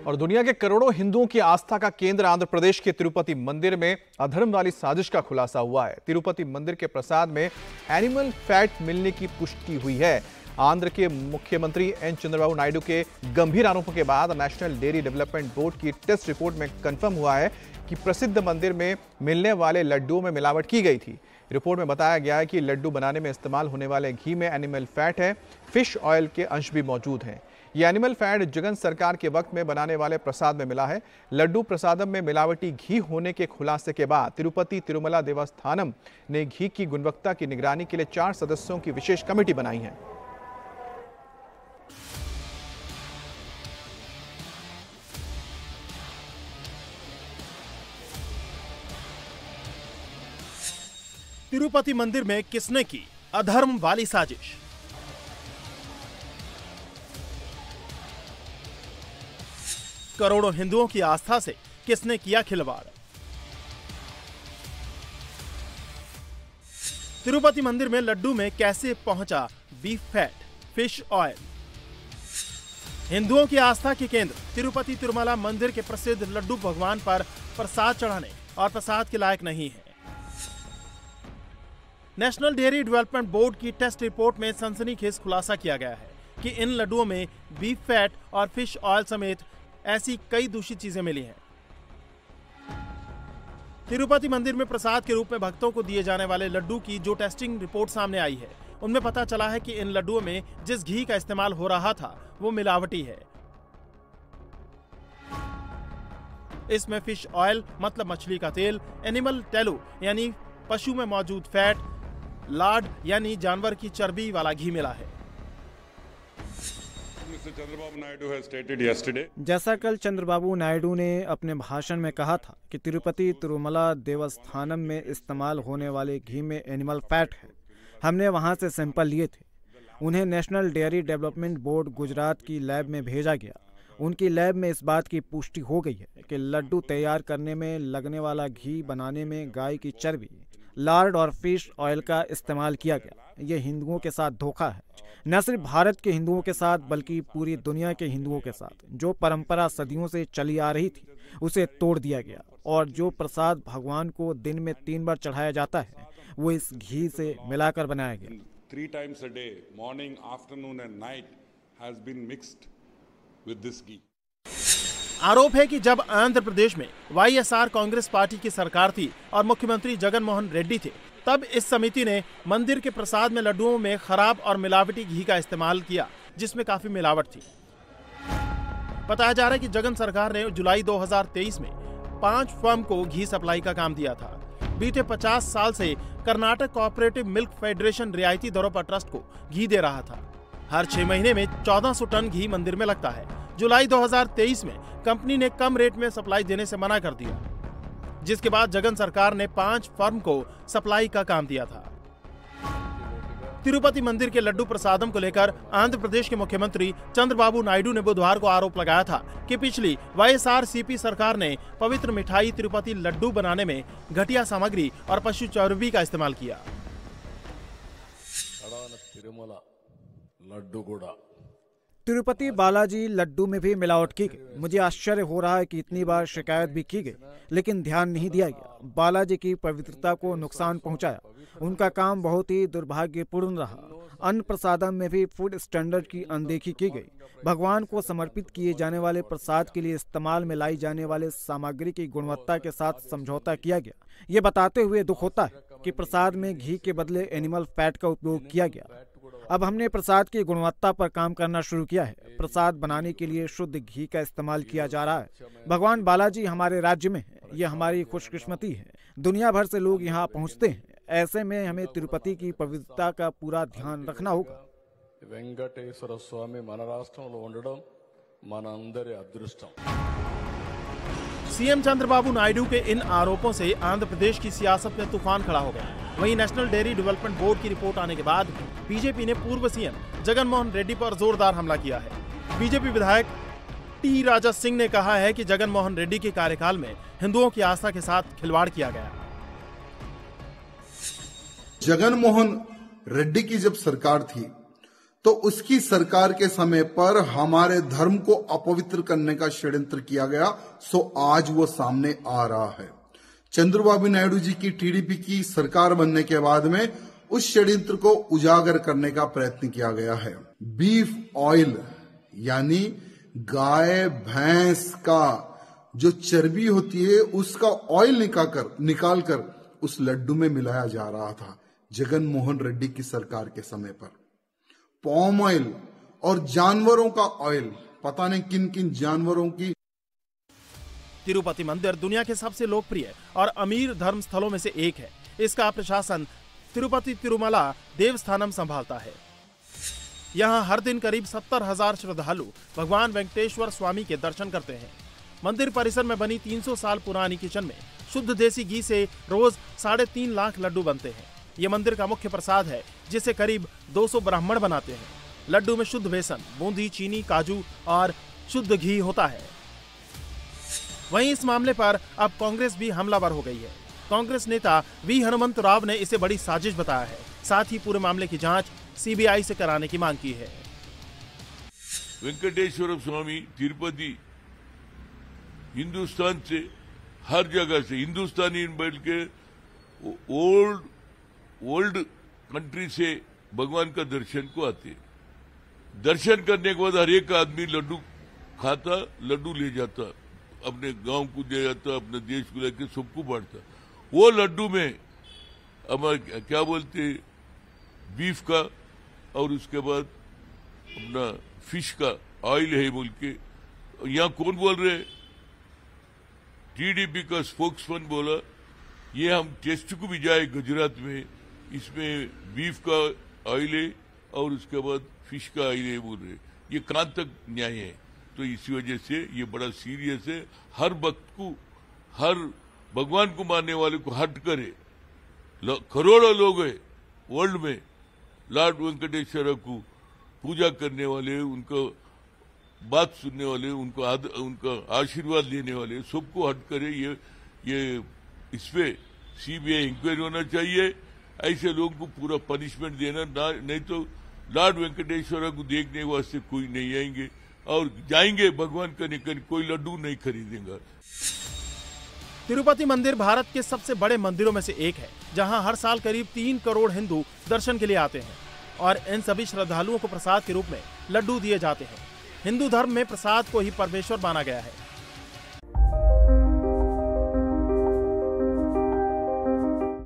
और दुनिया के करोड़ों हिंदुओं की आस्था का केंद्र आंध्र प्रदेश के तिरुपति मंदिर में अधर्म वाली साजिश का खुलासा हुआ है। तिरुपति मंदिर के प्रसाद में एनिमल फैट मिलने की पुष्टि हुई है। आंध्र के मुख्यमंत्री एन चंद्रबाबू नायडू के गंभीर आरोपों के बाद नेशनल डेयरी डेवलपमेंट बोर्ड की टेस्ट रिपोर्ट में कंफर्म हुआ है कि प्रसिद्ध मंदिर में मिलने वाले लड्डुओं में मिलावट की गई थी। रिपोर्ट में बताया गया है कि लड्डू बनाने में इस्तेमाल होने वाले घी में एनिमल फैट है, फिश ऑयल के अंश भी मौजूद हैं। ये एनिमल फैट जगन सरकार के वक्त में बनाने वाले प्रसाद में मिला है। लड्डू प्रसादम में मिलावटी घी होने के खुलासे के बाद तिरुपति तिरुमला देवस्थानम ने घी की गुणवत्ता की निगरानी के लिए 4 सदस्यों की विशेष कमेटी बनाई है। तिरुपति मंदिर में किसने की अधर्म वाली साजिश? करोड़ों हिंदुओं की आस्था से किसने किया खिलवाड़? तिरुपति मंदिर में लड्डू में कैसे पहुंचा बीफ फैट, फिश ऑयल? हिंदुओं की आस्था के केंद्र तिरुपति तिरुमला मंदिर के प्रसिद्ध लड्डू भगवान पर प्रसाद चढ़ाने और प्रसाद के लायक नहीं है। नेशनल डेयरी डेवलपमेंट बोर्ड की टेस्ट रिपोर्ट में सनसनीखेज खुलासा किया गया है कि इन लड्डुओं में बीफ फैट और फिश ऑयल समेत ऐसी कई दूषित चीजें मिली हैं। तिरुपति मंदिर में प्रसाद के रूप में भक्तों को दिए जाने वाले लड्डू की जो टेस्टिंग रिपोर्ट सामने आई है, उनमें पता चला है कि इन लड्डुओं में जिस घी का इस्तेमाल हो रहा था वो मिलावटी है। इसमें फिश ऑयल मतलब मछली का तेल, एनिमल टेलू यानी पशु में मौजूद फैट, लार्ड यानी जानवर की चर्बी वाला घी मिला है। जैसा कल चंद्रबाबू नायडू ने अपने भाषण में कहा था कि तिरुपति तिरुमला देवस्थानम में इस्तेमाल होने वाले घी में एनिमल फैट है। हमने वहां से सैंपल लिए थे। उन्हें national dairy development board Gujarat की लैब में भेजा गया। उनकी लैब में इस बात की पुष्टि हो गई है कि लड्डू तैयार करने में लगने वाला घी बनाने में गाय की चर्बी, लार्ड और फिश ऑयल का इस्तेमाल किया गया। ये हिंदुओं के साथ धोखा है, न सिर्फ भारत के हिंदुओं के साथ बल्कि पूरी दुनिया के हिंदुओं के साथ। जो परंपरा सदियों से चली आ रही थी उसे तोड़ दिया गया और जो प्रसाद भगवान को दिन में 3 बार चढ़ाया जाता है वो इस घी से मिलाकर बनाया गया। 3 times a day, morning, afternoon and night has been mixed with this ghee. आरोप है कि जब आंध्र प्रदेश में वाईएसआर कांग्रेस पार्टी की सरकार थी और मुख्यमंत्री जगन मोहन रेड्डी थे, तब इस समिति ने मंदिर के प्रसाद में लड्डुओं में खराब और मिलावटी घी का इस्तेमाल किया, जिसमें काफी मिलावट थी। बताया जा रहा है कि जगन सरकार ने जुलाई 2023 में 5 फर्म को घी सप्लाई का काम दिया था। बीते 50 साल से कर्नाटक कोऑपरेटिव मिल्क फेडरेशन रियायती दरों पर ट्रस्ट को घी दे रहा था। हर 6 महीने में 1400 टन घी मंदिर में लगता है। जुलाई 2023 में कंपनी ने कम रेट में सप्लाई देने से मना कर दिया, जिसके बाद जगन सरकार ने 5 फर्म को सप्लाई का काम दिया था। तिरुपति मंदिर के लड्डू प्रसादम को लेकर आंध्र प्रदेश के मुख्यमंत्री चंद्रबाबू नायडू ने बुधवार को आरोप लगाया था कि पिछली वाईएसआरसीपी सरकार ने पवित्र मिठाई तिरुपति लड्डू बनाने में घटिया सामग्री और पशु चर्बी का इस्तेमाल किया। तिरुपति बालाजी लड्डू में भी मिलावट की गई। मुझे आश्चर्य हो रहा है कि इतनी बार शिकायत भी की गई लेकिन ध्यान नहीं दिया गया। बालाजी की पवित्रता को नुकसान पहुंचाया। उनका काम बहुत ही दुर्भाग्यपूर्ण रहा। अन्न प्रसादम में भी फूड स्टैंडर्ड की अनदेखी की गई। भगवान को समर्पित किए जाने वाले प्रसाद के लिए इस्तेमाल में लाई जाने वाले सामग्री की गुणवत्ता के साथ समझौता किया गया। ये बताते हुए दुख होता है कि प्रसाद में घी के बदले एनिमल फैट का उपयोग किया गया। अब हमने प्रसाद की गुणवत्ता पर काम करना शुरू किया है। प्रसाद बनाने के लिए शुद्ध घी का इस्तेमाल किया जा रहा है। भगवान बालाजी हमारे राज्य में है, यह हमारी खुशकिस्मती है। दुनिया भर से लोग यहाँ पहुँचते हैं। ऐसे में हमें तिरुपति की पवित्रता का पूरा ध्यान रखना होगा। वेंकटेश्वर स्वामी मन राष्ट्रंलो उंडडम मనందరి అదృష్టం। सीएम चंद्रबाबू नायडू के इन आरोपों से आंध्र प्रदेश की सियासत में तूफान खड़ा हो गया। वहीं नेशनल डेयरी डेवलपमेंट बोर्ड की रिपोर्ट आने के बाद बीजेपी ने पूर्व सीएम जगन मोहन रेड्डी पर जोरदार हमला किया है। बीजेपी विधायक टी राजा सिंह ने कहा है कि जगन मोहन रेड्डी के कार्यकाल में हिंदुओं की आस्था के साथ खिलवाड़ किया गया। जगन मोहन रेड्डी की जब सरकार थी तो उसकी सरकार के समय पर हमारे धर्म को अपवित्र करने का षड्यंत्र किया गया। सो आज वो सामने आ रहा है। चंद्रबाबू नायडू जी की टीडीपी की सरकार बनने के बाद में उस षड्यंत्र को उजागर करने का प्रयत्न किया गया है। बीफ ऑयल यानी गाय भैंस का जो चर्बी होती है उसका ऑयल निकालकर उस लड्डू में मिलाया जा रहा था जगन मोहन रेड्डी की सरकार के समय पर। पॉम ऑयल और जानवरों का ऑयल, पता नहीं किन किन जानवरों की। तिरुपति मंदिर दुनिया के सबसे लोकप्रिय और अमीर धर्म स्थलों में से एक है। इसका प्रशासन तिरुपति तिरुमला देवस्थानम संभालता है। यहाँ हर दिन करीब 70,000 श्रद्धालु भगवान वेंकटेश्वर स्वामी के दर्शन करते हैं। मंदिर परिसर में बनी 300 साल पुरानी किचन में शुद्ध देसी घी से रोज 3.5 लाख लड्डू बनते हैं। ये मंदिर का मुख्य प्रसाद है जिसे करीब 200 ब्राह्मण बनाते हैं। लड्डू में शुद्ध बेसन, बूंदी, चीनी, काजू और शुद्ध घी होता है। वहीं इस मामले पर अब कांग्रेस भी हमलावर हो गई है। कांग्रेस नेता वी हनुमंत राव ने इसे बड़ी साजिश बताया है। साथ ही पूरे मामले की जांच सीबीआई से कराने की मांग की है। वेंकटेश्वर स्वामी तिरुपति हिंदुस्तान से हर जगह से हिंदुस्तानी बल्कि ओल्ड कंट्री से भगवान का दर्शन को आते। दर्शन करने के बाद हर एक आदमी लड्डू खाता, लड्डू ले जाता, अपने गांव को दे जाता, अपने देश को लेकर सबको बांटता। वो लड्डू में हमारे क्या बोलते बीफ का और उसके बाद अपना फिश का ऑयल है बोल के। यहाँ कौन बोल रहे? टीडीपी का स्पोक्समैन बोला ये हम टेस्ट को भी जाए गुजरात में, इसमें बीफ का ऑयल है और उसके बाद फिश का ऑयल है बोल रहे। ये कहां तक न्याय है? तो इसी वजह से ये बड़ा सीरियस है। हर भक्त को, हर भगवान को मानने वाले को हट करे। करोड़ों लोग है वर्ल्ड में लॉर्ड वेंकटेश्वर को पूजा करने वाले, उनका बात सुनने वाले, उनका आशीर्वाद लेने वाले, सबको हट करे। ये इस पे सीबीआई इंक्वायरी होना चाहिए। ऐसे लोगों को पूरा पनिशमेंट देना, नहीं तो लॉर्ड वेंकटेश्वर को देखने के वास्ते कोई नहीं आएंगे और जाएंगे भगवान का निकल, कोई लड्डू नहीं खरीदेगा। तिरुपति मंदिर भारत के सबसे बड़े मंदिरों में से एक है, जहां हर साल करीब 3 करोड़ हिंदू दर्शन के लिए आते हैं और इन सभी श्रद्धालुओं को प्रसाद के रूप में लड्डू दिए जाते हैं। हिंदू धर्म में प्रसाद को ही परमेश्वर माना गया है